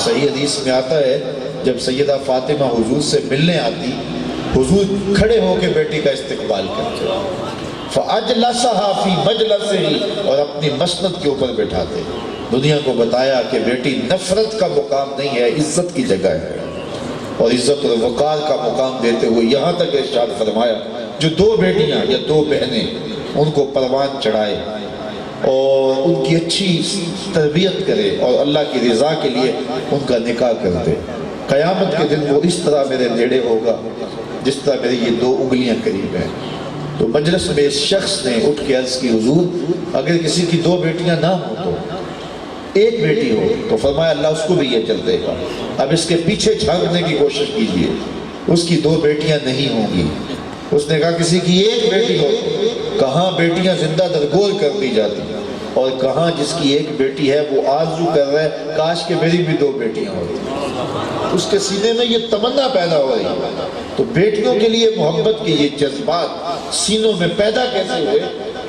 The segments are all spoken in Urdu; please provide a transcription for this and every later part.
صحیح حدیث میں آتا ہے جب سیدہ فاطمہ حضور سے ملنے آتی، حضور کھڑے ہو کے بیٹی کا استقبال کرتے، فَأَجْلَسَهَا فِي مَجْلَسِهِ، اور اپنی مسند کے اوپر بٹھاتے، دنیا کو بتایا کہ بیٹی نفرت کا مقام نہیں ہے، عزت کی جگہ ہے، اور عزت اور وقار کا مقام دیتے ہوئے یہاں تک ارشاد فرمایا جو دو بیٹیاں یا دو بہنیں ان کو پروان چڑھائے اور ان کی اچھی تربیت کرے اور اللہ کی رضا کے لیے ان کا نکاح کر دے، قیامت کے دن وہ اس طرح میرے نیڑے ہوگا جس طرح میری یہ دو انگلیاں قریب ہیں۔ تو مجلس میں اس شخص نے اٹھ کے عرض کی حضور اگر کسی کی دو بیٹیاں نہ ہوں تو ایک بیٹی ہو، تو فرمایا اللہ اس کو بھی یہ چل دے گا، اب اس کے پیچھے جھانکنے کی کوشش کیجئے، اس کی دو بیٹیاں نہیں ہوں گی۔ اس نے کہا کسی کی ایک بیٹی ہو، کہاں بیٹیاں زندہ درگور کر دی جاتی اور کہاں جس کی ایک بیٹی ہے وہ آرزو کر رہا ہے کاش کہ میری بھی دو بیٹیاں ہوتی، اس کے سینے میں یہ تمنا پیدا ہو رہی ہے۔ تو بیٹیوں کے لیے محبت کے یہ جذبات سینوں میں پیدا کیسے ہوئے،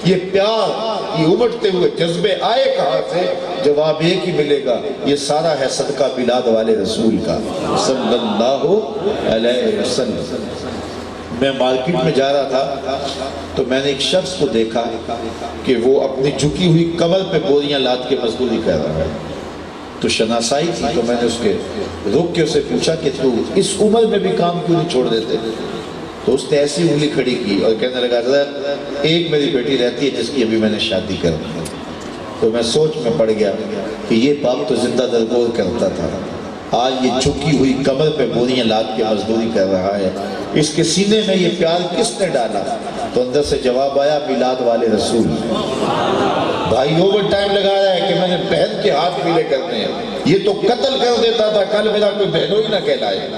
یہ پیار، یہ امٹتے ہوئے جذبے آئے کہاں سے؟ جواب ایک ہی ملے گا، یہ سارا ہے صدقہ میلاد والے رسول کا صلی اللہ علیہ وسلم۔ میں مارکیٹ میں جا رہا تھا تو میں نے ایک شخص کو دیکھا کہ وہ اپنی جھکی ہوئی کمر پہ بوریاں لاد کے مزدوری کر رہا ہے، تو شناسائی تھی، تو میں نے اس کے روک کے اسے پوچھا کہ تو اس عمر میں بھی کام کیوں نہیں چھوڑ دیتے؟ تو اس نے ایسی انگلی کھڑی کی اور کہنے لگا حضرت ایک میری بیٹی رہتی ہے جس کی ابھی میں نے شادی کر دی۔ تو میں سوچ میں پڑ گیا کہ یہ باپ تو زندہ درگور کرتا تھا، آج یہ جھکی ہوئی کمر پہ بوریاں لاد کے مزدوری کر رہا ہے، اس کے سینے میں یہ پیار کس نے ڈالا؟ تو اندر سے جواب آیا میلاد والے رسول۔ بھائی اوور ٹائم لگا رہا ہے کہ میں نے بہن کے ہاتھ پیلے کرنے ہیں، یہ تو قتل کر دیتا تھا کل میرا کوئی بہنوں ہی نہ کہلائے،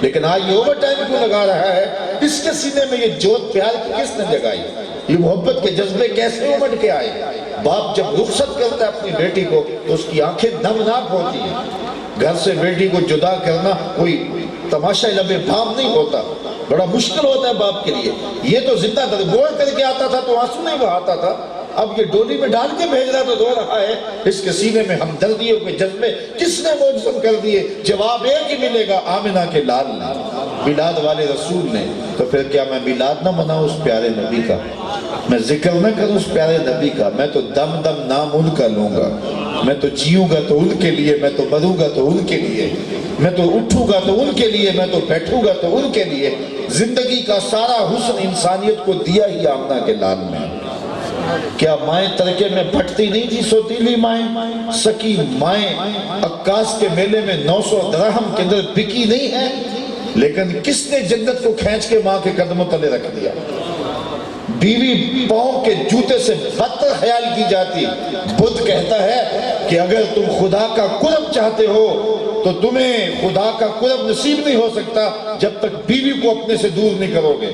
لیکن آج یہ اوور ٹائم کیوں لگا رہا ہے؟ اس کے سینے میں یہ جوت پیار کی کس نے جگائی؟ یہ محبت کے جذبے کیسے امٹ کے آئے؟ باپ جب رخصت کرتا ہے اپنی بیٹی کو تو اس کی آنکھیں نمناک ہوتی ہیں، گھر سے بیٹی کو جدا کرنا کوئی تماشا لبے بھام نہیں ہوتا، بڑا مشکل ہوتا ہے باپ کے لیے۔ یہ تو زندہ درگور کر کے آتا تھا تو آنسو نہیں بہاتا تھا، اب یہ ڈولی میں ڈال کے بھیج رہا تو رو رہا ہے۔ اس کے سینے میں ہمدردیوں کے جذبے کس نے موجزم کر دیے؟ جواب ایک ہی ملے گا، آمنہ کے لال نے، میلاد والے رسول نے۔ تو پھر کیا میں میلاد نہ مناؤں اس پیارے نبی کا، میں ذکر نہ کروں اس پیارے نبی کا؟ میں تو دم دم نام ان کا لوں گا، میں تو جیوں گا تو ان کے لیے، میں تو مروں گا تو ان کے لیے، میں تو اٹھوں گا تو ان کے لیے، میں تو بیٹھوں گا تو ان کے لیے۔ زندگی کا سارا حسن انسانیت کو دیا ہی آمنہ کے لال میں۔ کیا مائیں ترکے میں بھٹتی نہیں تھی سوتیلی مائیں؟ سکی مائیں عکاس کے میلے میں 900 درہم کے اندر بکی نہیں ہے، لیکن کس نے جنت کو کھینچ کے ماں کے قدموں تلے رکھ دیا؟ بیوی پاؤں کے جوتے سے بدتر خیال کی جاتی۔ بدھ کہتا ہے کہ اگر تم خدا کا قرب چاہتے ہو تو تمہیں خدا کا قرب نصیب نہیں ہو سکتا جب تک بیوی کو اپنے سے دور نہیں کرو گے۔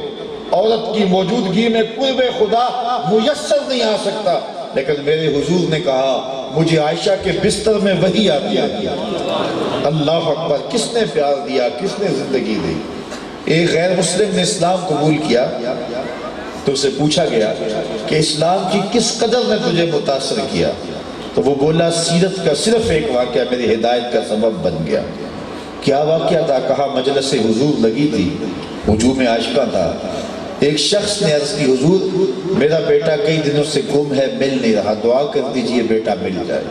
عورت کی موجودگی میں قرب خدا میسر نہیں آ سکتا، لیکن میرے حضور نے کہا مجھے عائشہ کے بستر میں وحی آتی ہے۔ اللہ اکبر! کس نے پیار دیا، کس نے زندگی دی؟ ایک غیر مسلم نے اسلام قبول کیا تو اسے پوچھا گیا کہ اسلام کی کس قدر نے تجھے متاثر کیا؟ تو وہ بولا سیرت کا صرف ایک واقعہ میری ہدایت کا سبب بن گیا۔ کیا واقعہ تھا؟ کہا مجلس حضور لگی تھی، ہجوم عاشقاں تھا، ایک شخص نے عرض کی حضور میرا بیٹا کئی دنوں سے گم ہے، مل نہیں رہا، دعا کر دیجئے بیٹا مل جائے۔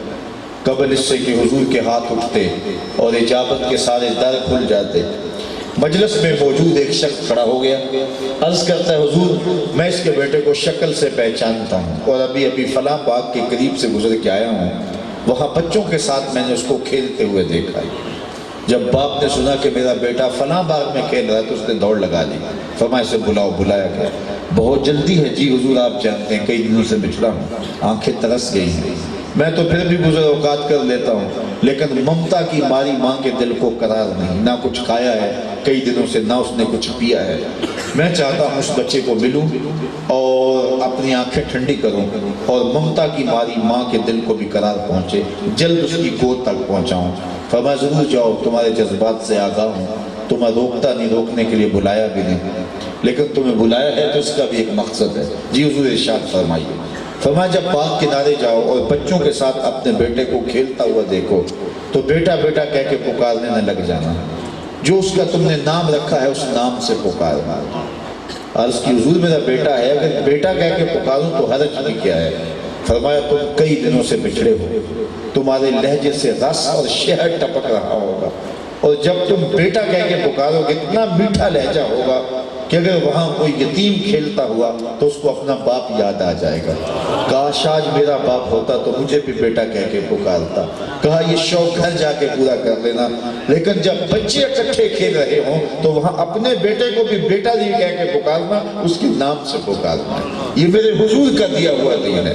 قبل اس سے کہ حضور کے ہاتھ اٹھتے اور اجابت کے سارے در کھل جاتے، مجلس میں موجود ایک شخص کھڑا ہو گیا، عرض کرتا ہے حضور میں اس کے بیٹے کو شکل سے پہچانتا ہوں اور ابھی فلاں باغ کے قریب سے گزر کے آیا ہوں، وہاں بچوں کے ساتھ میں نے اس کو کھیلتے ہوئے دیکھا۔ جب باپ نے سنا کہ میرا بیٹا فلاں باغ میں کھیل رہا ہے تو اس نے دوڑ لگا لی، فرمایا اسے بلاؤ۔ بلایا گیا، بہت جلدی ہے جی حضور آپ جانتے ہیں کئی دنوں سے بچھڑا ہوں، آنکھیں ترس گئی ہیں، میں تو پھر بھی گزر اوقات کر لیتا ہوں، لیکن ممتا کی ماری ماں کے دل کو قرار نہیں، نہ کچھ کھایا ہے کئی دنوں سے، نہ اس نے کچھ پیا ہے۔ میں چاہتا ہوں اس بچے کو ملوں اور اپنی آنکھیں ٹھنڈی کروں اور ممتا کی ماری ماں کے دل کو بھی قرار پہنچے، جلد اس کی گود تک پہنچاؤں۔ فرمایا ضرور جاؤ، تمہارے جذبات سے آگاہ ہوں، تمہیں روکتا نہیں، روکنے کے لیے بلایا بھی نہیں، لیکن تمہیں بلایا ہے تو اس کا بھی ایک مقصد ہے۔ جی حضور ارشاد فرمائیے۔ فرمایا جب باغ کنارے جاؤ اور بچوں کے ساتھ اپنے بیٹے کو کھیلتا ہوا دیکھو تو بیٹا بیٹا کہہ کے پکارنے نہ لگ جانا، جو اس کا تم نے نام رکھا ہے اس نام سے پکارنا۔ عرض کی حضور میرا بیٹا ہے، اگر بیٹا کہہ کے پکاروں تو حرج بھی کیا ہے؟ فرمایا تم کئی دنوں سے بچھڑے ہو، تمہارے لہجے سے رس اور شہد ٹپک رہا ہوگا، اور جب تم بیٹا کہہ کے پکارو گے اتنا میٹھا لہجہ ہوگا کہ اگر وہاں کوئی یتیم کھیلتا ہوا تو اس کو اپنا باپ یاد آ جائے گا۔ کاش آج میرا باپ ہوتا تو مجھے بھی بیٹا کہہ کے پکارتا۔ کہا یہ شوق گھر جا کے پورا کر لینا، لیکن جب بچے اکٹھے کھیل رہے ہوں تو وہاں اپنے بیٹے کو بھی بیٹا نہیں کہہ کے پکارنا، اس کے نام سے پکارنا۔ یہ میرے حضور کا دیا ہوا دین ہے۔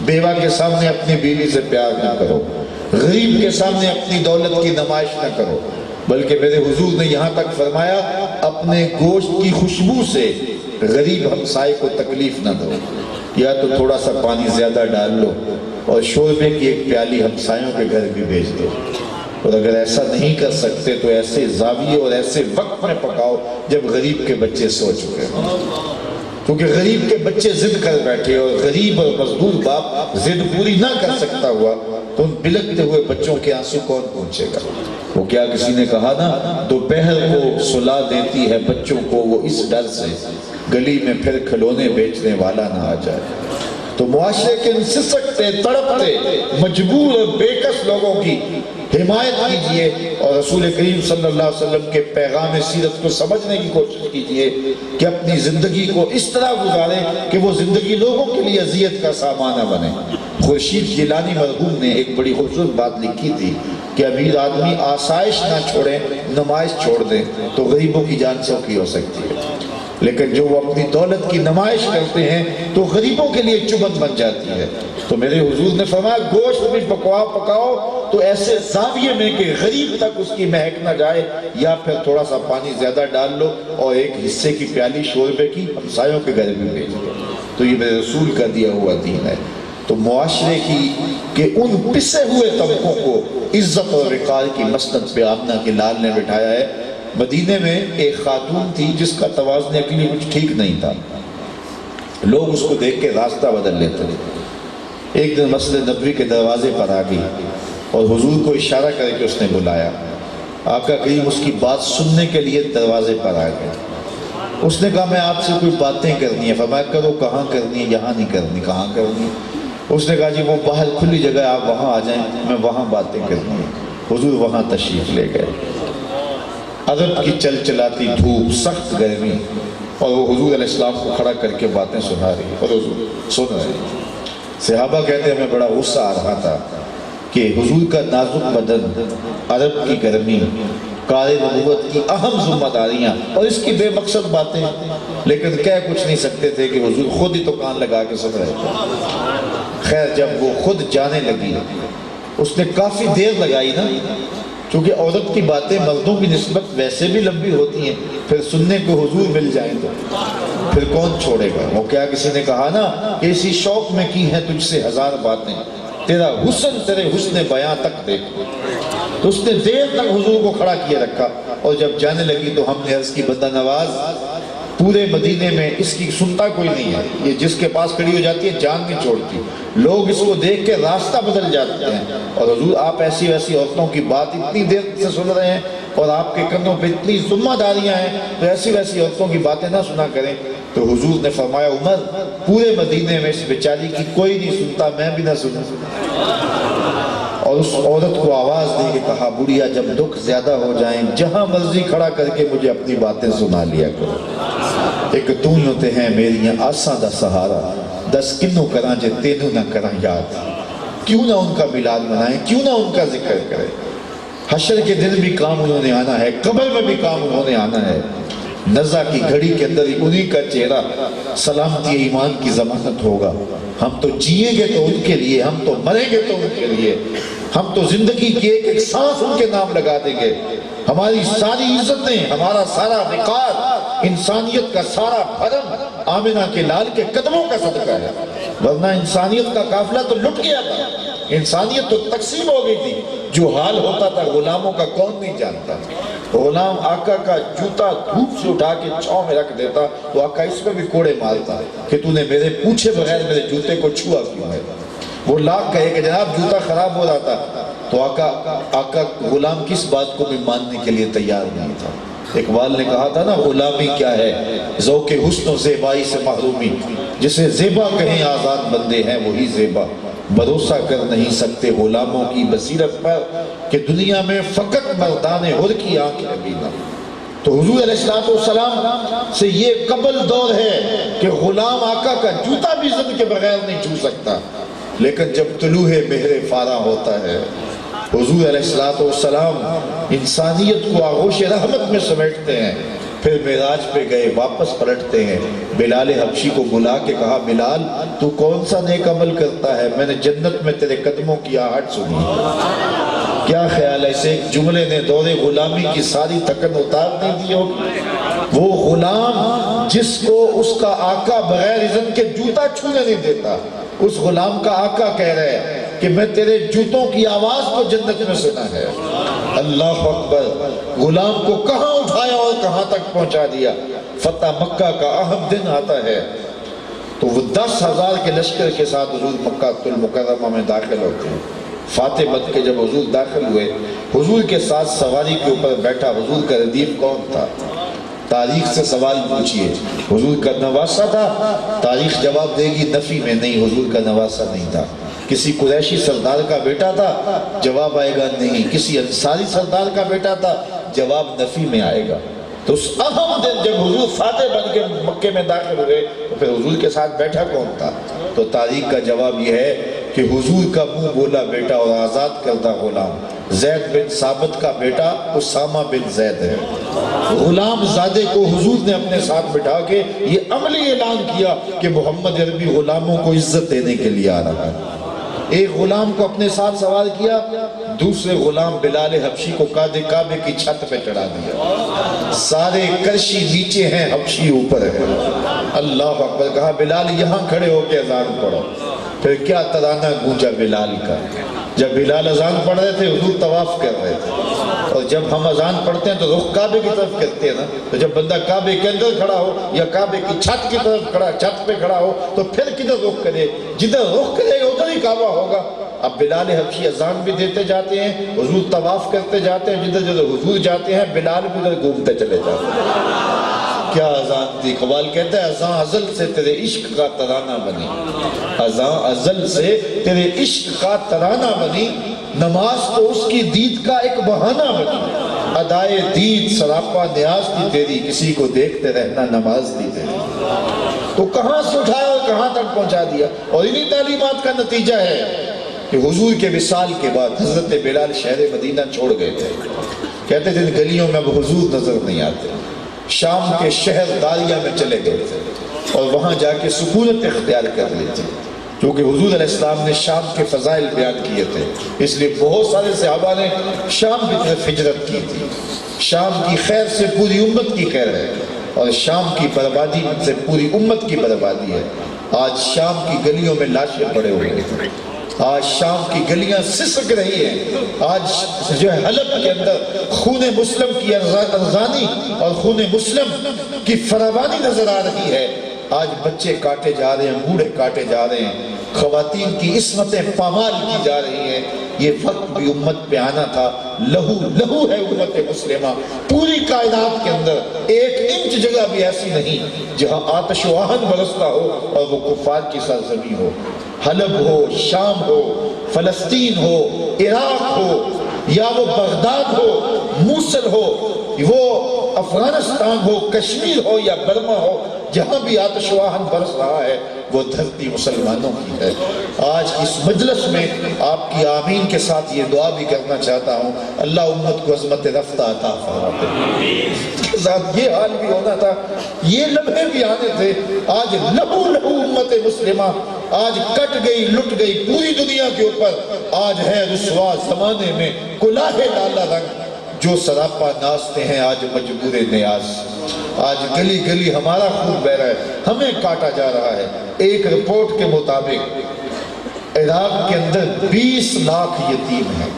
بیوہ کے سامنے اپنی بیوی سے پیار نہ کرو، غریب کے سامنے اپنی دولت کی نمائش نہ کرو، بلکہ میرے حضور نے یہاں تک فرمایا اپنے گوشت کی خوشبو سے غریب ہمسائے کو تکلیف نہ دو، یا تو تھوڑا سا پانی زیادہ ڈال لو اور شوربے کی ایک پیالی ہمسایوں کے گھر بھی بھیج دو۔ اور اگر ایسا نہیں کر سکتے تو ایسے زاویے اور ایسے وقت میں پکاؤ جب غریب کے بچے سو چکے ہوں، کیونکہ غریب کے بچے ضد کر بیٹھے اور غریب اور مزدور باپ ضد پوری نہ کر سکتا ہوا تو ان بلکتے ہوئے بچوں کے آنسو کون پہنچے گا؟ وہ کیا کسی نے کہا نا، دوپہر کو سلا دیتی ہے بچوں کو وہ اس ڈر سے گلی میں پھر کھلونے بیچنے والا نہ آ جائے۔ تو معاشرے کے ان سسکتے تڑپتے مجبور اور بےکس لوگوں کی حمایت کیجئے اور رسول کریم صلی اللہ علیہ وسلم کے پیغام سیرت کو سمجھنے کی کوشش کیجئے کہ اپنی زندگی کو اس طرح گزاریں کہ وہ زندگی لوگوں کے لیے اذیت کا سامان نہ بنے۔ خورشید جیلانی مرحوم نے ایک بڑی خوبصورت بات لکھی تھی کہ امیر آدمی آسائش نہ چھوڑیں، نمائش چھوڑ دیں تو غریبوں کی جان سوکھی ہو سکتی ہے، لیکن جو وہ اپنی دولت کی نمائش کرتے ہیں تو غریبوں کے لیے چبھن بن جاتی ہے۔ تو میرے حضور نے فرمایا گوشت بھی پکاؤ تو ایسے زاویے میں کہ غریب تک اس کی مہک نہ جائے، یا پھر تھوڑا سا پانی زیادہ ڈال لو اور ایک حصے کی پیالی شوربے کی ہمسایوں کے گھر بھی بھیج دو۔ تو یہ میرے رسول کا دیا ہوا دین ہے۔ تو معاشرے کی کہ ان پسے ہوئے طبقوں کو عزت اور وقار کی مسند پہ آمنہ کے لال نے بٹھایا ہے۔ مدینے میں ایک خاتون تھی جس کا توازن عقلی کچھ ٹھیک نہیں تھا، لوگ اس کو دیکھ کے راستہ بدل لیتے تھے۔ ایک دن مسجد نبوی کے دروازے پر آ گئی اور حضور کو اشارہ کر کے اس نے بلایا۔ آقا کریم اس کی بات سننے کے لیے دروازے پر آ گئے۔ اس نے کہا میں آپ سے کوئی باتیں کرنی ہے۔ فرمایا کرو، کہاں کرنی ہے؟ یہاں نہیں کرنی۔ کہاں کرنی ہے؟ اس نے کہا جی وہ باہر کھلی جگہ آپ وہاں آ جائیں، میں وہاں باتیں کرنی ہے۔ حضور وہاں تشریف لے گئے۔ عرب کی چل چلاتی دھوپ، سخت گرمی، اور وہ حضور علیہ السلام کو کھڑا کر کے باتیں سنا رہی اور حضور سن رہے ہیں۔ صحابہ کہتے ہیں ہمیں بڑا غصہ آ رہا تھا کہ حضور کا نازک بدن، عرب کی گرمی، کار نبوت کی اہم ذمہ داریاں اور اس کی بے مقصد باتیں، لیکن کہہ کچھ نہیں سکتے تھے کہ حضور خود ہی تو کان لگا کے سن رہے تھے۔ خیر جب وہ خود جانے لگی، اس نے کافی دیر لگائی نا، کیونکہ عورت کی باتیں مردوں کی نسبت ویسے بھی لمبی ہوتی ہیں، پھر سننے کو حضور مل جائیں تو پھر کون چھوڑے گا۔ وہ کیا کسی نے کہا نا کہ اسی شوق میں کی ہے تجھ سے ہزار باتیں، تیرا حسن تیرے حسن بیاں تک دیکھو۔ تو اس نے دیر تک حضور کو کھڑا کیے رکھا، اور جب جانے لگی تو ہم نے عرض کی بندہ نواز پورے مدینے میں اس کی سنتا کوئی نہیں ہے، یہ جس کے پاس کھڑی ہو جاتی ہے جان نہیں چھوڑتی، لوگ اس کو دیکھ کے راستہ بدل جاتے ہیں، اور حضور آپ ایسی ویسی عورتوں کی بات اتنی دیر سے سن رہے ہیں اور آپ کے کندھوں پہ اتنی ذمہ داریاں ہیں، تو ایسی ویسی عورتوں کی باتیں نہ سنا کریں۔ تو حضور نے فرمایا عمر پورے مدینے میں اس بیچاری کی کوئی نہیں سنتا، میں بھی نہ سنوں۔ اور اس عورت کو آواز دے کے کہا بڑھیا جب دکھ زیادہ ہو جائیں جہاں مرضی کھڑا کر کے مجھے اپنی باتیں سنا لیا کرو۔ ایک تو ہی ہوتے ہیں میریاں آساں دا سہارا، دس کنوں کراں جے تینوں نہ کراں یاد، کیوں نہ ان کا میلاد منائیں، کیوں نہ ان کا ذکر کریں۔ حشر کے دن بھی کام انہوں نے آنا ہے، قبر میں بھی کام انہوں نے آنا ہے، نزا کی گھڑی کے اندر انہی کا چہرہ سلامتی ایمان کی ضمانت ہوگا۔ ہم تو جیئیں گے تو ان کے لیے، ہم تو مریں گے تو ان کے لیے، ہم تو زندگی کی ایک ایک سانس ان کے نام لگا دیں گے۔ ہماری ساری عزتیں، ہمارا سارا وقار، انسانیت کا سارا بھرم آمنہ کے لال کے قدموں کا صدقہ ہے، ورنہ انسانیت کا قافلہ تو لٹ گیا تھا، انسانیت تو تقسیم ہو گئی تھی۔ جو حال ہوتا تھا غلاموں کا کون نہیں جانتا۔ غلام آقا کا جوتا دھوپ سے اٹھا کے چھاؤں میں رکھ دیتا تو آقا اس میں بھی کوڑے مارتا کہ تو نے میرے پوچھے بغیر میرے جوتے کو چھوا کیوں ہے۔ وہ لاکھ کہے کہ جناب جوتا خراب ہو رہا تھا، تو آقا غلام کس بات کو بھی ماننے کے لیے تیار نہیں تھا۔ اقبال نے کہا تھا نا، غلامی کیا ہے ذوق حسن و زیبائی سے محرومی، جسے زیبا کہیں آزاد بندے ہیں وہی زیبا، بھروسہ کر نہیں سکتے غلاموں کی بصیرت پر کہ دنیا میں فقط مردان حر کی آنکھ ہے بینا۔ تو حضور علیہ السلام سے یہ قبل دور ہے کہ غلام آقا کا جوتا بھی زد کے بغیر نہیں چھو سکتا، لیکن جب طلوع مہر فارا ہوتا ہے حضور علیہ السلام انسانیت کو آغوش رحمت میں سمیٹتے ہیں، پھر معراج پہ گئے واپس پلٹتے ہیں، بلال حبشی کو بلا کے کہا بلال تو کون سا نیک عمل کرتا ہے، میں نے جنت میں تیرے قدموں کی آہٹ سنی۔ کیا خیال ہے، اسے ایک جملے نے دور غلامی کی ساری تھکن اتار دے دی ہوگی؟ وہ غلام جس کو اس کا آقا بغیر اذن کے جوتا چھونے نہیں دیتا، اس غلام کا آقا کہہ رہے ہیں کہ میں تیرے جوتوں کی آواز کو جنت میں سنا ہے۔ اللہ اکبر، غلام کو کہاں اٹھایا اور کہاں تک پہنچا دیا۔ فتح مکہ کا اہم دن آتا ہے تو وہ 10,000 کے لشکر کے ساتھ حضور مکہ المکرمہ میں داخل ہوتے ہیں۔ فاتح بن کے جب حضور داخل ہوئے، حضور کے ساتھ سواری کے اوپر بیٹھا حضور کا ردیف کون تھا؟ تاریخ سے سوال پوچھئے، حضور کا نواسہ تھا؟ تاریخ جواب دے گی نفی میں، نہیں، حضور کا نواسہ نہیں تھا۔ کسی قریشی سردار کا بیٹا تھا؟ جواب آئے گا نہیں۔ کسی انصاری سردار کا بیٹا تھا؟ جواب نفی میں آئے گا۔ تو اس اہم دن جب حضور فاتح بن کے مکے میں داخل ہوئے تو پھر حضور کے ساتھ بیٹھا کون تھا؟ تو تاریخ کا جواب یہ ہے کہ حضور کا منہ بولا بیٹا اور آزاد کردہ غلام زید بن ثابت کا بیٹا اسامہ بن زید ہے۔ غلام زادے کو حضور نے اپنے ساتھ بٹھا کے یہ عملی اعلان کیا کہ محمد عربی غلاموں کو عزت دینے کے لیے آ رہا ہے۔ ایک غلام کو اپنے ساتھ سوار کیا، دوسرے غلام بلال حبشی کو کعبے کی چھت پہ چڑھا دیا۔ سارے کرشی نیچے ہیں، حبشی اوپر ہے۔ اللہ اکبر، کہا بلال یہاں کھڑے ہو کے اذان پڑھو۔ پھر کیا ترانہ گونجا بلال کا۔ جب بلال اذان پڑھ رہے تھے حضور طواف کر رہے تھے، اور جب ہم اذان پڑھتے ہیں تو رخ کعبے کی طرف کرتے ہیں نا، تو جب بندہ کعبے کے اندر کھڑا ہو یا کعبے کی چھت کی طرف کھڑا، چھت پہ کھڑا ہو تو پھر کدھر رخ کرے؟ جدھر رخ کرے گا ادھر ہی کعبہ ہوگا۔ اب بلال حبشی اذان بھی دیتے جاتے ہیں، حضور طواف کرتے جاتے ہیں، جدھر جدھر حضور جاتے ہیں بلال بھی ادھر گھومتے چلے جاتے ہیں۔ کیا اذان تھی! اقبال کہتا ہے اذان ازل سے تیرے عشق کا ترانہ بنی، اذان ازل سے تیرے عشق کا ترانہ بنی، نماز تو اس کی دید کا ایک بہانہ بنی، ادائے دید سراپا نیاز تھی تیری، کسی کو دیکھتے رہنا نماز تھی تیری۔ تو کہاں سے اٹھایا اور کہاں تک پہنچا دیا، اور انہی تعلیمات کا نتیجہ ہے کہ حضور کے وصال کے بعد حضرت بلال شہر مدینہ چھوڑ گئے تھے۔ کہتے تھے گلیوں میں اب حضور نظر نہیں آتے، شام کے شہر داریہ میں چلے گئے تھے اور وہاں جا کے سکونت اختیار کر لی تھی، کیونکہ حضور علیہ السلام نے شام کے فضائل بیان کیے تھے، اس لیے بہت سارے صحابہ نے شام کی طرف ہجرت کی تھی۔ شام کی خیر سے پوری امت کی خیر ہے، اور شام کی بربادی سے پوری امت کی بربادی ہے۔ آج شام کی گلیوں میں لاشیں پڑے ہوئے ہیں، آج شام کی گلیاں سسک رہی ہیں، آج جو ہے حلب کے اندر خون مسلم کی ارزانی اور خون مسلم کی فراوانی نظر آ رہی ہے۔ آج بچے کاٹے جا رہے ہیں، بوڑھے کاٹے جا رہے ہیں، خواتین کی عصمتیں پامال کی جا رہی ہیں۔ یہ وقت بھی امت پہ آنا تھا۔ لہو لہو ہے امت مسلمہ، پوری کائنات کے اندر ایک انچ جگہ بھی ایسی نہیں جہاں آتش و آہن برستا ہو اور وہ کفار کی سرزمین ہو۔ حلب ہو، شام ہو، فلسطین ہو، عراق ہو، یا وہ بغداد ہو، موصل ہو، وہ افغانستان ہو، کشمیر ہو یا برما ہو، جہاں بھی آتش و آہن برس رہا ہے وہ دھرتی مسلمانوں کی ہے۔ آج اس مجلس میں آپ کی آمین کے ساتھ یہ دعا بھی کرنا چاہتا ہوں، اللہ امت کو عظمت رفتہ عطا فرمائے۔ اس کے ساتھ یہ حال بھی ہونا تھا، یہ لمحے بھی آنے تھے۔ آج لہو لہو امت مسلمہ، آج کٹ گئی، لٹ گئی پوری دنیا کے اوپر۔ آج ہے رسوا زمانے میں کلاہ لالا رنگ، جو سراپا نازتے ہیں آج مجبور نیاز۔ آج گلی گلی ہمارا خون بہ رہا ہے، ہمیں کاٹا جا رہا ہے۔ ایک رپورٹ کے مطابق عراق کے اندر 20 لاکھ یتیم ہیں۔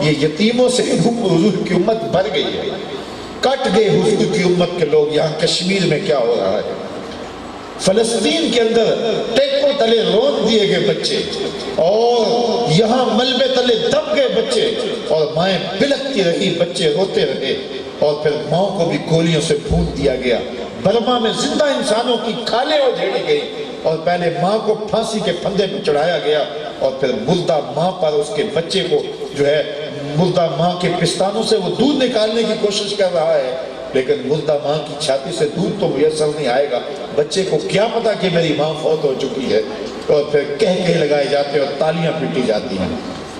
یہ یتیموں سے حضور کی امت بھر گئی ہے، کٹ گئے حضور کی امت کے لوگ۔ یہاں کشمیر میں کیا ہو رہا ہے، فلسطین کے اندر ٹیکوں تلے رون دیے گئے بچے، اور یہاں ملبے تلے دب گئے بچے، اور مائیں بلکتی رہی، بچے روتے رہے، اور پھر ماں کو بھی گولیوں سے بھون دیا گیا۔ برما میں زندہ انسانوں کی کھالیں اجھیڑی گئی، اور پہلے ماں کو پھانسی کے پھندے پہ چڑھایا گیا، اور پھر مردہ ماں پر اس کے بچے کو جو ہے مردہ ماں کے پستانوں سے وہ دودھ نکالنے کی کوشش کر رہا ہے، لیکن مردہ ماں کی چھاتی سے دودھ تو میسر نہیں آئے گا، بچے کو کیا پتا کہ میری ماں فوت ہو چکی ہے، اور پھر کہے لگائے جاتے اور تالیاں پیٹی جاتی ہیں۔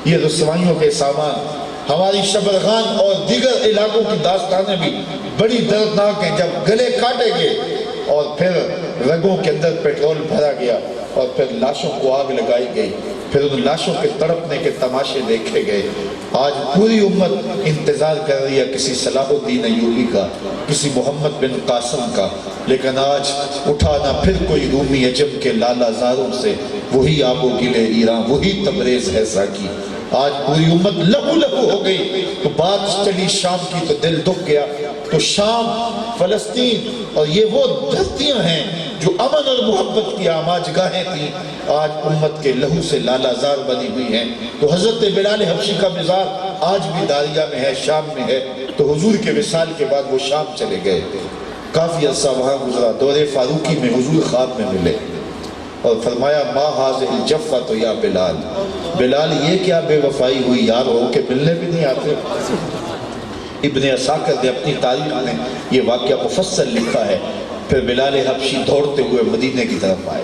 یہ رسوائیوں کے سامان ہماری شبرغان اور دیگر علاقوں کی داستانیں بھی بڑی دردناک ہیں۔ جب گلے کاٹے گئے اور پھر رگوں کے اندر پیٹرول بھرا گیا، اور پھر لاشوں کو آگ لگائی گئی، پھر ان لاشوں کے تڑپنے کے تماشے دیکھے گئے۔ آج پوری امت انتظار کر رہی ہے کسی صلاح الدین ایوبی کا، کسی محمد بن قاسم کا، لیکن آج اٹھانا پھر کوئی رومی عجم کے لالا زاروں سے، وہی آب و گلے ایران، وہی تبریز ہے ساکی۔ آج پوری امت لہو لہو ہو گئی۔ تو بات چلی شام کی تو دل دکھ گیا۔ تو شام، فلسطین اور یہ وہ دھرتیاں ہیں جو امن اور محبت کی آماج گاہیں تھیں، آج امت کے لہو سے لالا زار بنی ہوئی ہیں۔ تو حضرت بلال حبشی کا مزار آج بھی داریہ میں ہے، شام میں ہے۔ تو حضور کے وصال کے بعد وہ شام چلے گئے، کافی عرصہ وہاں گزرا، دور فاروقی میں حضور خواب میں ملے اور فرمایا ما حاضر الجفت یا بلال، بلال یہ کیا بے وفائی ہوئی یار، ہو کے ملنے بھی نہیں آتے۔ ابن عساکر نے اپنی تاریخ میں یہ واقعہ مفصل لکھا ہے۔ پھر بلال حبشی دوڑتے ہوئے مدینے کی طرف آئے،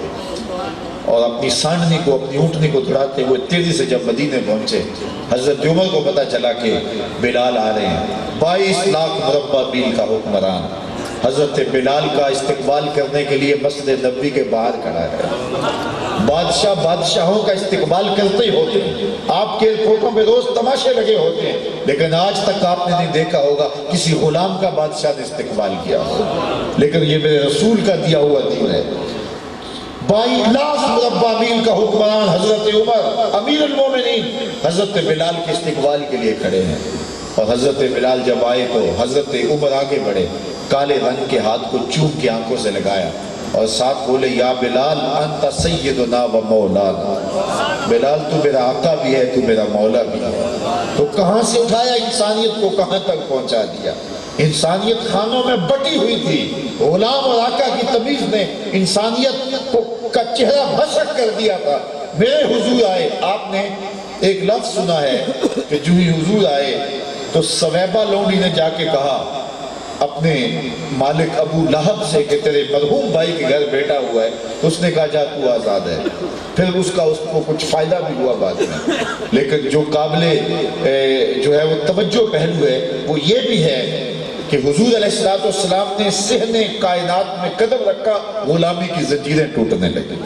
اور اپنی سانڈنی کو، اپنی اونٹنی کو دوڑاتے ہوئے تیزی سے جب مدینے پہنچے، حضرت عمر کو پتا چلا کہ بلال آ رہے ہیں۔ 22 لاکھ مربع میل کا حکمران حضرت بلال کا استقبال کرنے کے لیے مسجد نبوی کے باہر کھڑا ہے۔ بادشاہ بادشاہوں کا استقبال کرتے ہی ہوتے ہیں، آپ کے ایئرپورٹوں پہ روز تماشے لگے ہوتے ہیں، لیکن آج تک آپ نے نہیں دیکھا ہوگا کسی غلام کا بادشاہ نے استقبال کیا ہو، لیکن یہ میرے رسول کا دیا ہوا دین ہے۔ 22 لاکھ مربع میل کا حکمران حضرت عمر امیر المومنین حضرت بلال کے استقبال کے لیے کھڑے ہیں، اور حضرت بلال جب آئے تو حضرت عمر آگے بڑھے، کالے رنگ کے ہاتھ کو چوم کے آنکھوں سے لگایا اور ساتھ بولے یا بلال انت سیدنا و مولانا، بلال تو میرا آقا بھی ہے، تو میرا مولا بھی ہے۔ تو کہاں سے اٹھایا انسانیت کو کہاں تک پہنچا دیا۔ انسانیت خانوں میں بٹی ہوئی تھی، غلام اور آقا کی تمیز نے انسانیت کا چہرہ مسخ کر دیا تھا۔ میرے حضور آئے، آپ نے ایک لفظ سنا ہے کہ جو ہی حضور آئے تو سویبہ لونڈی نے جا کے کہا اپنے مالک ابو لہب سے کہ تیرے مرحوم بھائی کے گھر بیٹا ہوا ہے، تو اس نے کہا جا تو آزاد ہے۔ پھر اس کو کچھ فائدہ بھی ہوا بعد میں، لیکن جو قابل جو ہے وہ توجہ پہلو ہے وہ یہ بھی ہے کہ حضور علیہ السلام نے صحن کائنات میں قدم رکھا، غلامی کی زنجیریں ٹوٹنے لگی۔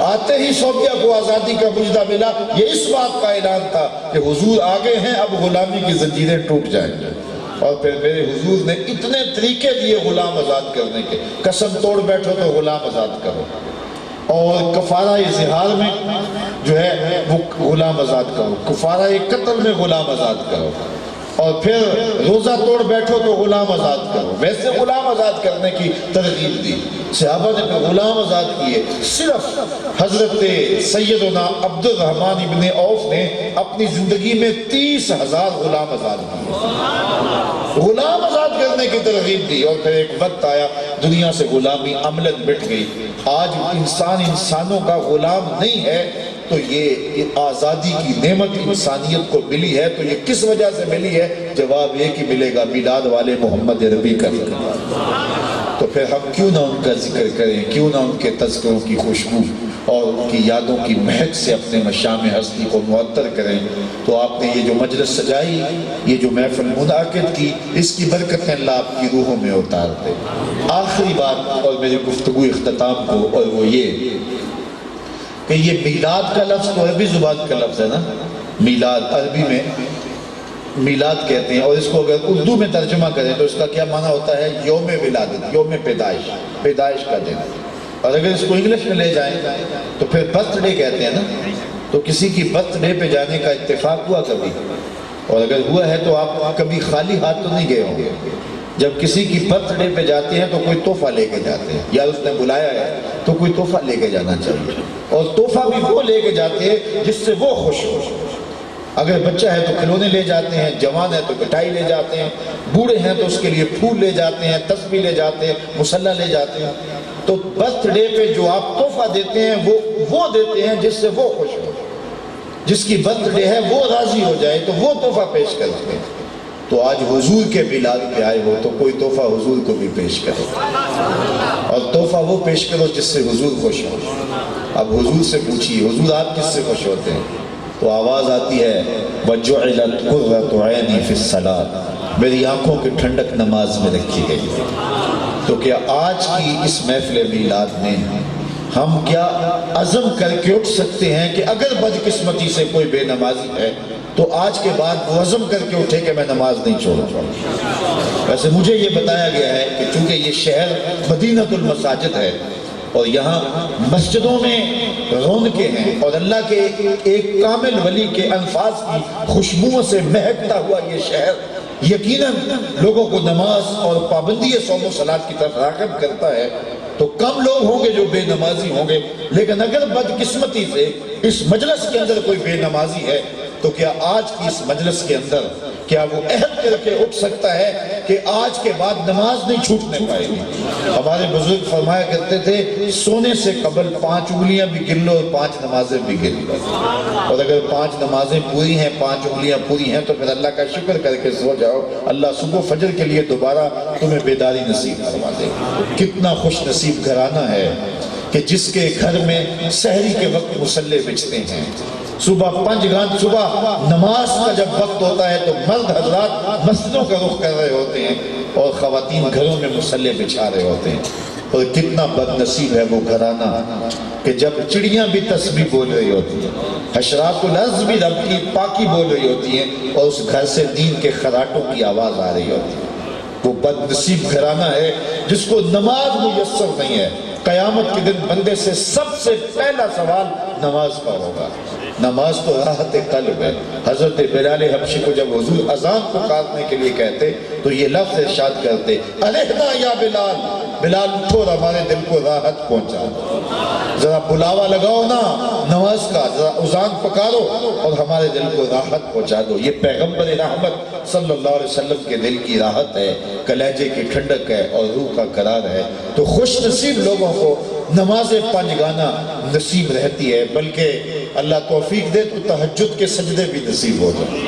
آتے ہی صوفیہ کو آزادی کا مجدہ ملا، یہ اس بات کا اعلان تھا کہ حضور آگے ہیں، اب غلامی کی زنجیریں ٹوٹ جائیں گے۔ اور پھر میرے حضور نے اتنے طریقے دیے غلام آزاد کرنے کے، قسم توڑ بیٹھو تو غلام آزاد کرو، اور کفارہ اظہار میں جو ہے وہ غلام آزاد کرو، کفارہ قتل میں غلام آزاد کرو، اور پھر روزہ توڑ بیٹھو تو غلام آزاد کرو۔ ویسے غلام آزاد کرنے کی ترغیب دی، صحابہ نے غلام آزاد کیے۔ صرف حضرت سیدنا عبد الرحمن ابن عوف نے اپنی زندگی میں 30,000 غلام آزاد کیے، غلام آزاد کرنے کی ترغیب دی۔ اور پھر ایک وقت آیا دنیا سے غلامی عملاً مٹ گئی۔ آج انسان انسانوں کا غلام نہیں ہے، تو یہ آزادی کی نعمت انسانیت کو ملی ہے، تو یہ کس وجہ سے ملی ہے؟ جواب ایک ہی ملے گا، میلاد والے محمد عربی کا۔ تو پھر ہم کیوں نہ ان کا ذکر کریں، کیوں نہ ان کے تذکروں کی خوشبو اور ان کی یادوں کی مہک سے اپنے مشام ہستی کو معطر کریں۔ تو آپ نے یہ جو مجلس سجائی، یہ جو محفل منعقد کی، اس کی برکتیں اللہ آپ کی روحوں میں اتار دے۔ آخری بات اور میری گفتگو اختتام کو، اور وہ یہ کہ یہ میلاد کا لفظ تو عربی زبان کا لفظ ہے نا، میلاد عربی میں میلاد کہتے ہیں، اور اس کو اگر اردو میں ترجمہ کریں تو اس کا کیا معنی ہوتا ہے؟ یوم ولادت، یوم پیدائش، پیدائش کا دن۔ اور اگر اس کو انگلش میں لے جائیں تو پھر برتھ ڈے کہتے ہیں نا۔ تو کسی کی برتھ ڈے پہ جانے کا اتفاق ہوا کبھی؟ اور اگر ہوا ہے تو آپ کبھی خالی ہاتھ تو نہیں گئے ہوں گے، جب کسی کی برتھ ڈے پہ جاتے ہیں تو کوئی تحفہ لے کے جاتے ہیں، یا اس نے بلایا ہے تو کوئی تحفہ لے کے جانا چاہیے، اور تحفہ بھی وہ لے کے جاتے ہیں جس سے وہ خوش ہو۔ اگر بچہ ہے تو کھلونے لے جاتے ہیں، جوان ہے تو مٹھائی لے جاتے ہیں، بوڑھے ہیں تو اس کے لیے پھول لے جاتے ہیں، تسبیح لے جاتے ہیں، مصلی لے جاتے ہیں۔ تو برتھ ڈے پہ جو آپ تحفہ دیتے ہیں وہ دیتے ہیں جس سے وہ خوش ہو، جس کی برتھ ڈے ہے وہ راضی ہو جائے تو وہ تحفہ پیش کرتے ہیں۔ تو آج حضور کے میلاد پہ آئے ہو تو کوئی تحفہ حضور کو بھی پیش کرو، اور تحفہ وہ پیش کرو جس سے حضور خوش ہو۔ اب حضور سے پوچھیے حضور آپ کس سے خوش ہوتے ہیں؟ تو آواز آتی ہے وَجُعِلَتْ قُرَّةُ عَيْنِي فِي الصَّلَاةِ، میری آنکھوں کی ٹھنڈک نماز میں رکھی گئی ہے۔ تو کیا آج کی اس محفل میلاد میں ہم کیا عزم کر کے اٹھ سکتے ہیں کہ اگر بدقسمتی سے کوئی بے نمازی ہے تو آج کے بعد وہ عزم کر کے اٹھے کہ میں نماز نہیں چھوڑوں گا؟ ویسے مجھے یہ بتایا گیا ہے کہ چونکہ یہ شہر مدینۃ المساجد ہے اور یہاں مسجدوں میں رونقیں ہیں اور اللہ کے ایک کامل ولی کے الفاظ کی خوشبوؤں سے مہکتا ہوا یہ شہر یقیناً لوگوں کو نماز اور پابندی صوم و صلات کی طرف راغب کرتا ہے۔ تو کم لوگ ہوں گے جو بے نمازی ہوں گے، لیکن اگر بدقسمتی سے اس مجلس کے اندر کوئی بے نمازی ہے تو کیا آج کی اس مجلس کے اندر کیا وہ عہد کر کے اٹھ سکتا ہے کہ آج کے بعد نماز نہیں چھوٹنے پائے گی؟ ہمارے بزرگ فرمایا کرتے تھے سونے سے قبل 5 انگلیاں بھی گن لو اور 5 نمازیں بھی گن لو، اور اگر 5 نمازیں پوری ہیں، 5 انگلیاں پوری ہیں تو پھر اللہ کا شکر کر کے سو جاؤ، اللہ صبح فجر کے لیے دوبارہ تمہیں بیداری نصیب فرما دے۔ کتنا خوش نصیب گھرانہ ہے کہ جس کے گھر میں سحری کے وقت مصلی بچھتے ہیں، صبح 5 گھنٹے صبح نماز کا جب وقت ہوتا ہے تو مرد حضرات مسجدوں کا رخ کر رہے ہوتے ہیں اور خواتین گھروں میں مصلی بچھا رہے ہوتے ہیں۔ اور کتنا بد نصیب ہے وہ گھرانہ کہ جب چڑیاں بھی تسبیح بول رہی ہوتی ہیں، حشرات الارض بھی رب کی پاکی بول رہی ہوتی ہیں اور اس گھر سے دین کے خراٹوں کی آواز آ رہی ہوتی ہے۔ وہ بد نصیب گھرانہ ہے جس کو نماز میسر نہیں ہے۔ قیامت کے دن بندے سے سب سے پہلا سوال نماز کا ہوگا۔ نماز تو راحت قلب ہے۔ حضرت بلال حبشی کو جب حضور اذان پکارنے کے لیے کہتے تو یہ لفظ ارشاد کرتے ارحنا یا بلال، بلال اٹھو اور ہمارے دل کو راحت پہنچا دو، ذرا بلاوا لگاؤ نا نماز کا، ذرا اذان پکارو اور ہمارے دل کو راحت پہنچا دو۔ یہ پیغمبر رحمت صلی اللہ علیہ وسلم کے دل کی راحت ہے، کلیجے کی ٹھنڈک ہے اور روح کا قرار ہے۔ تو خوش نصیب لوگوں کو نماز 5 گانا نصیب رہتی ہے، بلکہ اللہ توفیق دے تو تہجد کے سجدے بھی نصیب ہو جائے۔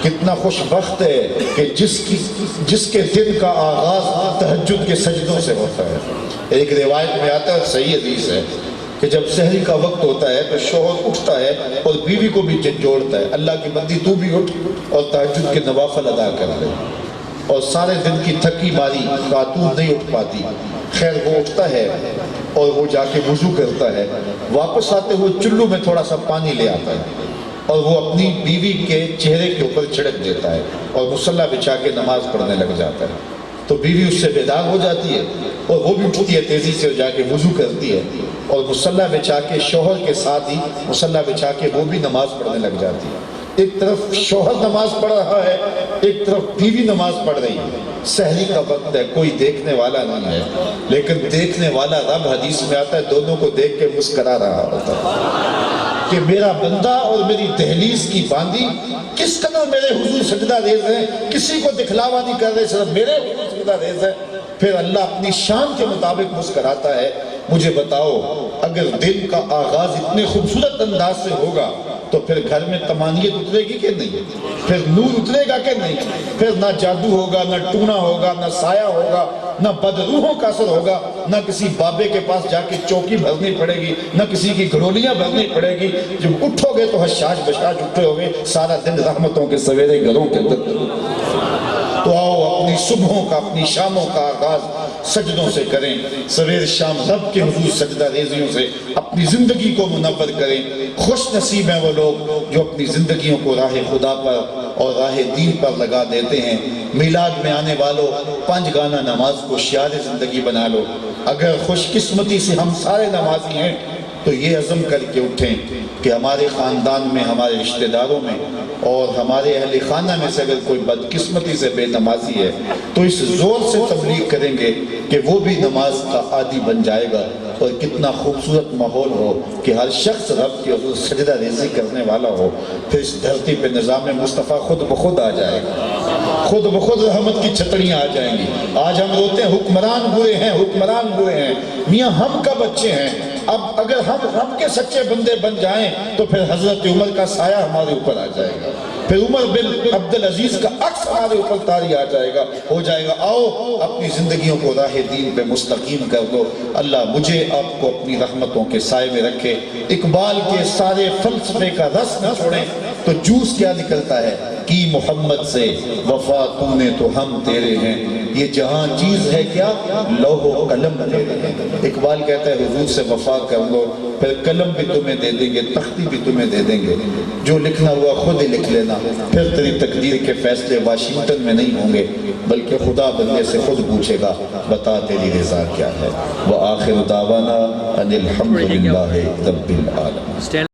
کتنا خوش بخت ہے کہ جس کے دن کا آغاز تہجد کے سجدوں سے ہوتا ہے۔ ایک روایت میں آتا ہے، صحیح حدیث ہے، کہ جب سحری کا وقت ہوتا ہے تو شوہر اٹھتا ہے اور بیوی کو بھی جھنجھوڑتا ہے، اللہ کی بندی تو بھی اٹھ اور تہجد کے نوافل ادا کر لے۔ اور سارے دن کی تھکی ماری خاتون نہیں اٹھ پاتی، خیر وہ اٹھتا ہے اور وہ جا کے وضو کرتا ہے، واپس آتے ہوئے چلو میں تھوڑا سا پانی لے آتا ہے اور وہ اپنی بیوی کے چہرے کے اوپر چھڑک دیتا ہے اور مصلی بچھا کے نماز پڑھنے لگ جاتا ہے۔ تو بیوی اس سے بیدار ہو جاتی ہے اور وہ بھی اٹھتی ہے تیزی سے جا کے وضو کرتی ہے اور مصلی بچھا کے شوہر کے ساتھ ہی مصلی بچھا کے وہ بھی نماز پڑھنے لگ جاتی ہے۔ ایک طرف شوہر نماز پڑھ رہا ہے، ایک طرف بیوی نماز پڑھ رہی ہے۔ سحری کا وقت ہے، کوئی دیکھنے والا نہیں ہے، لیکن دیکھنے والا رب حدیث میں آتا ہے دونوں کو دیکھ کے مسکرا رہا ہوتا ہے کہ میرا بندہ اور میری دہلیز کی باندی کس قدر میرے حضور سجدہ ریز ہیں، کسی کو دکھلاوا نہیں کر رہے، صرف میرے حضور سجدہ ریز ہے۔ پھر اللہ اپنی شان کے مطابق مسکراتا ہے، مجھے بتاؤ اگر دن کا آغاز اتنے خوبصورت انداز سے ہوگا تو پھر گھر میں تمانیت اترے گی کہ نہیں؟ پھر نور اترے گا کہ نہیں؟ پھر نہ جادو ہوگا، نہ ٹونا ہوگا، نہ سایہ ہوگا، نہ بدروحوں کا اثر ہوگا، نہ کسی بابے کے پاس جا کے چوکی بھرنی پڑے گی، نہ کسی کی گھڑولیاں بھرنی پڑے گی۔ جب اٹھو گے تو حشاش بشاش اٹھے ہوگے، سارا دن رحمتوں کے سویرے گھروں کے اندر۔ تو آؤ اپنی صبحوں کا اپنی شاموں کا آغاز سجدوں سے کریں، سویر شام رب کے حضور سجدہ ریزیوں سے اپنی زندگی کو منور کریں۔ خوش نصیب ہیں وہ لوگ جو اپنی زندگیوں کو راہ خدا پر اور راہ دین پر لگا دیتے ہیں۔ میلاد میں آنے والوں 5 گانا نماز کو شعار زندگی بنا لو۔ اگر خوش قسمتی سے ہم سارے نمازی ہیں تو یہ عزم کر کے اٹھیں کہ ہمارے خاندان میں، ہمارے رشتہ داروں میں اور ہمارے اہل خانہ میں سے اگر کوئی بدقسمتی سے بے نمازی ہے تو اس زور سے تبلیغ کریں گے کہ وہ بھی نماز کا عادی بن جائے گا، اور کتنا خوبصورت ماحول ہو کہ ہر شخص رب کی حضور سجدہ ریزی کرنے والا ہو، پھر اس دھرتی پہ نظام مصطفیٰ خود بخود آ جائے گا، خود بخود رحمت کی چھتریاں آ جائیں گی۔ آج ہم روتے ہیں حکمران برے ہیں، حکمران برے ہیں، میاں ہم کب اچھے ہیں؟ اب اگر ہم کے سچے بندے بن جائیں تو پھر حضرت عمر کا سایہ ہمارے اوپر آ جائے گا، پھر عمر بن عبدالعزیز کا عکس ہمارے اوپر طاری آ جائے گا، ہو جائے گا۔ آؤ اپنی زندگیوں کو راہ دین پہ مستقیم کر دو۔ اللہ مجھے آپ کو اپنی رحمتوں کے سائے میں رکھے۔ اقبال کے سارے فلسفے کا رس نہ چھوڑیں تو جوس کیا نکلتا ہے؟ کی محمد سے وفا تو نے تو ہم تیرے ہیں، یہ جہاں چیز ہے کیا لوح و قلم تیرے ہیں۔ اقبال کہتا ہے حضور سے وفا کر لو، پھر قلم بھی تمہیں دے دیں گے، تختی بھی تمہیں دے دیں گے، جو لکھنا ہوا خود ہی لکھ لینا، پھر تیری تقدیر کے فیصلے واشنگٹن میں نہیں ہوں گے بلکہ خدا بندے سے خود پوچھے گا بتا تیری رضا کیا ہے۔ وآخر دعوانا ان الحمدللہ رب العالمین۔